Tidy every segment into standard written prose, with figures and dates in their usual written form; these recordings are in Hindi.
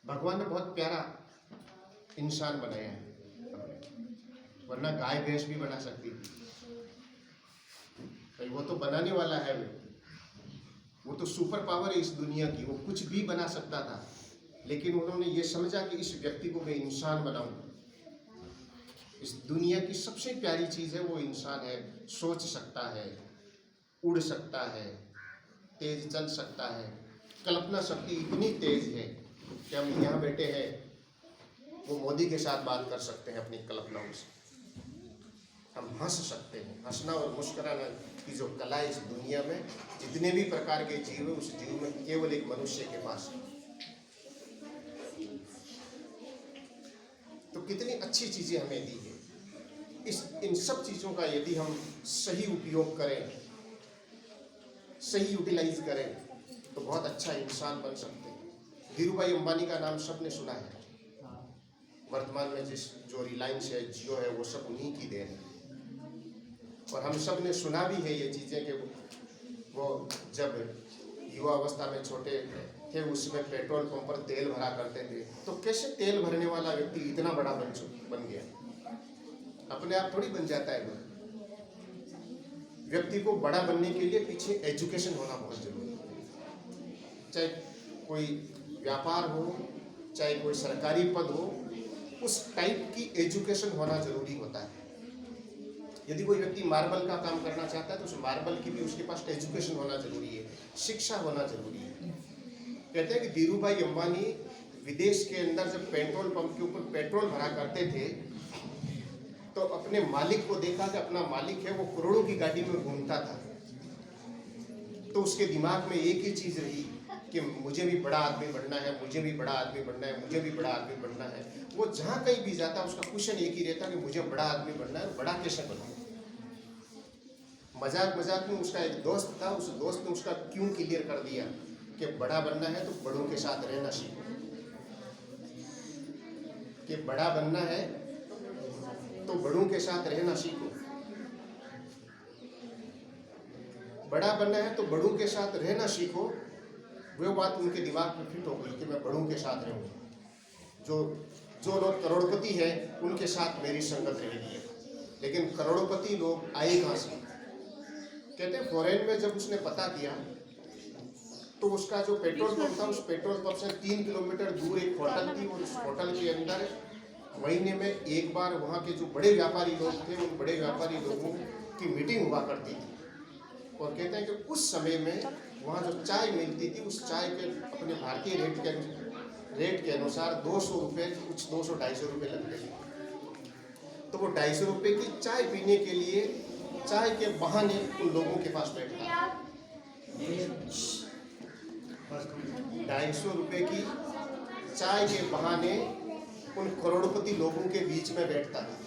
भगवान ने बहुत प्यारा इंसान बनाया है, वरना गाय भैंस भी बना सकती थी भाई। वो तो बनाने वाला है, वो तो सुपर पावर है इस दुनिया की, वो कुछ भी बना सकता था। लेकिन उन्होंने ये समझा कि इस व्यक्ति को मैं इंसान बनाऊं। इस दुनिया की सबसे प्यारी चीज़ है वो इंसान है। सोच सकता है, उड़ सकता है, तेज चल सकता है, कल्पना शक्ति इतनी तेज है कि हम यहाँ बैठे हैं, वो मोदी के साथ बात कर सकते हैं अपनी कल्पनाओं से। हम हंस सकते हैं। हंसना और मुस्कुराना की जो कला इस दुनिया में जितने भी प्रकार के जीव है, उस जीव में केवल एक मनुष्य के पास है। तो कितनी अच्छी चीज़ें हमें दी है। इन सब चीज़ों का यदि हम सही उपयोग करें, सही यूटिलाइज करें, तो बहुत अच्छा इंसान बन सकते हैं। धीरूभाई अंबानी का नाम सबने सुना है। वर्तमान में जो रिलायंस है, जियो है, वो सब उन्हीं की देन है। और हम सब ने सुना भी है ये चीज़ें कि वो जब युवा अवस्था में छोटे थे, उसमें पेट्रोल पंप पर तेल भरा करते थे। तो कैसे तेल भरने वाला व्यक्ति इतना बड़ा बन गया? अपने आप थोड़ी बन जाता है। व्यक्ति को बड़ा बनने के लिए पीछे एजुकेशन होना बहुत जरूरी है। चाहे कोई व्यापार हो, चाहे कोई सरकारी पद हो, उस टाइप की एजुकेशन होना जरूरी होता है। यदि कोई व्यक्ति मार्बल का काम करना चाहता है तो उस मार्बल की भी उसके पास एजुकेशन होना जरूरी है, शिक्षा होना जरूरी है। कहते हैं कि धीरूभाई अंबानी विदेश के अंदर जब पेट्रोल पंप के ऊपर पेट्रोल भरा करते थे, तो अपने मालिक को देखा कि अपना मालिक है वो करोड़ों की गाड़ी में घूमता था। तो उसके दिमाग में एक ही चीज़ रही कि मुझे भी बड़ा आदमी बनना है, मुझे भी बड़ा आदमी बनना है, मुझे भी बड़ा आदमी बनना है। वो जहाँ कहीं भी जाता उसका क्वेश्चन एक ही रहता कि मुझे बड़ा आदमी बनना है। बड़ा कैसे बनूं? मजाक मजाक में उसका एक दोस्त था, उस दोस्त ने उसका क्यों क्लियर कर दिया कि बड़ा बनना है तो बड़ों के साथ रहना सीखो। कि बड़ा बनना है तो बड़ों के साथ रहना सीखो। बड़ा बनना है तो बड़ों के साथ रहना सीखो। वो बात उनके दिमाग में फिट हो गई कि मैं बड़ों के साथ रहूँगा। जो लोग करोड़पति हैं उनके साथ मेरी संगत रहेगी। लेकिन करोड़पति लोग आए कहाँ से? कहते हैं फॉरेन में जब उसने पता किया तो उसका जो पेट्रोल पंप था, उस पेट्रोल पंप से 3 किलोमीटर दूर एक होटल थी, और उस होटल के अंदर महीने में एक बार वहाँ के जो बड़े व्यापारी लोग थे, उन बड़े व्यापारी लोगों की मीटिंग हुआ करती थी। और कहते हैं कि उस समय में वहाँ जो चाय मिलती थी, उस चाय के अपने भारतीय रेट के अनुसार 200 रुपये, कुछ 200-250 रुपये लगते थे। तो वो 250 रुपये की चाय पीने के लिए चाय के बहाने उन लोगों के पास बैठता। 250 रुपये की चाय के बहाने उन करोड़पति लोगों के बीच में बैठता था।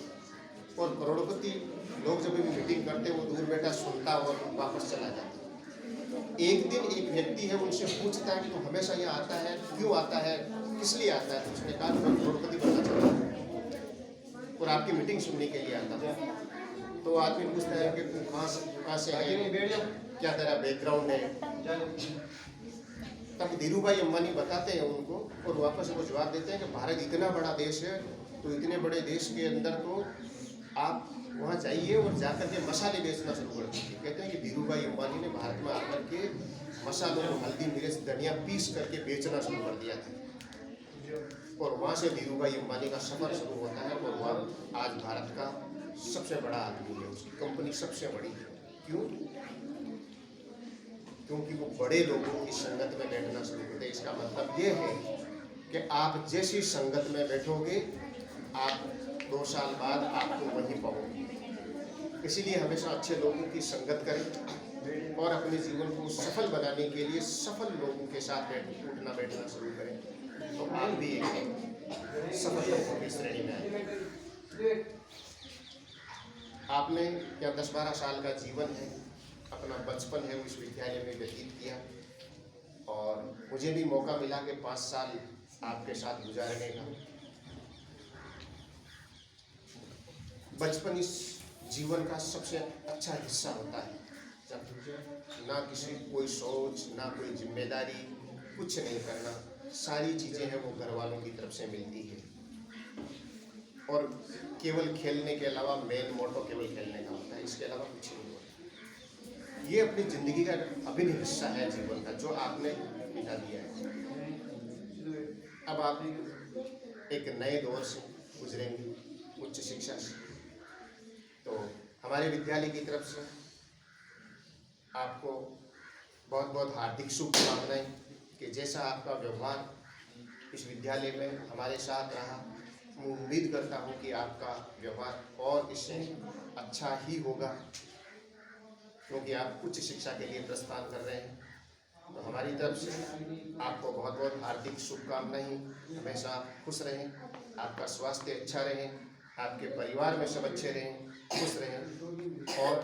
और करोड़पति लोग जब भी मीटिंग करते वो दूर बैठा सुनता और वापस चला जाता। एक दिन एक व्यक्ति है उनसे पूछता है कि तुम हमेशा यहाँ आता है, क्यों आता है, किस लिए आता है? तो उसने कहा मैं करोड़पति बनना चाहता हूँ और आपकी मीटिंग सुनने के लिए आता हूँ। तो आदमी पूछता है कि तुम कहाँ से है, क्या तेरा बैकग्राउंड है? तब धीरूभाई अंबानी बताते हैं उनको और वापस वो जवाब देते हैं कि भारत इतना बड़ा देश है, तो इतने बड़े देश के अंदर तो आप वहाँ जाइए और जाकर के मसाले बेचना शुरू कर दीजिए। कहते हैं कि धीरूभाई अंबानी ने भारत में आकर के मसालों को हल्दी मिर्च धनिया पीस करके बेचना शुरू कर दिया था। और वहाँ से धीरूभाई अंबानी का सफर शुरू होता है और वह आज भारत का सबसे बड़ा आदमी है। उसकी कंपनी सबसे बड़ी है। क्यों? क्योंकि वो बड़े लोगों की संगत में बैठना शुरू करते। इसका मतलब ये है कि आप जैसी संगत में बैठोगे, आप 2 साल बाद आपको वहीं पाओगे। इसीलिए हमेशा अच्छे लोगों की संगत करें और अपने जीवन को सफल बनाने के लिए सफल लोगों के साथ उठना बैठना शुरू करें, तो आप भी एक सफल लोगों की श्रेणी में आएंगे। आपने क्या 10-12 साल का जीवन है, अपना बचपन है उस विद्यालय में व्यतीत किया, और मुझे भी मौका मिला कि 5 साल आपके साथ गुजारने का। बचपन इस जीवन का सबसे अच्छा हिस्सा होता है, जब ना किसी कोई सोच, ना कोई जिम्मेदारी, कुछ नहीं करना, सारी चीज़ें हैं वो घर वालों की तरफ से मिलती है। और केवल खेलने के अलावा मेन मोटो केवल खेलने का होता है, इसके अलावा कुछ नहीं होता। ये अपनी ज़िंदगी का अभिन्न हिस्सा है जीवन का, जो आपने मिटा दिया है। अब आप एक नए दौर से गुजरेंगे, उच्च शिक्षा से। तो हमारे विद्यालय की तरफ से आपको बहुत बहुत हार्दिक शुभकामनाएं कि जैसा आपका व्यवहार इस विद्यालय में हमारे साथ रहा, मैं उम्मीद करता हूँ कि आपका व्यवहार और इससे अच्छा ही होगा, क्योंकि आप उच्च शिक्षा के लिए प्रस्थान कर रहे हैं। तो हमारी तरफ से आपको बहुत बहुत हार्दिक शुभकामनाएं। हमेशा खुश रहें, आपका स्वास्थ्य अच्छा रहे, आपके परिवार में सब अच्छे रहें, खुश रहें, और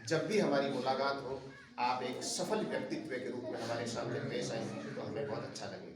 जब भी हमारी मुलाकात हो आप एक सफल व्यक्तित्व के रूप में हमारे सामने पेश आएंगे तो हमें बहुत अच्छा लगेगा।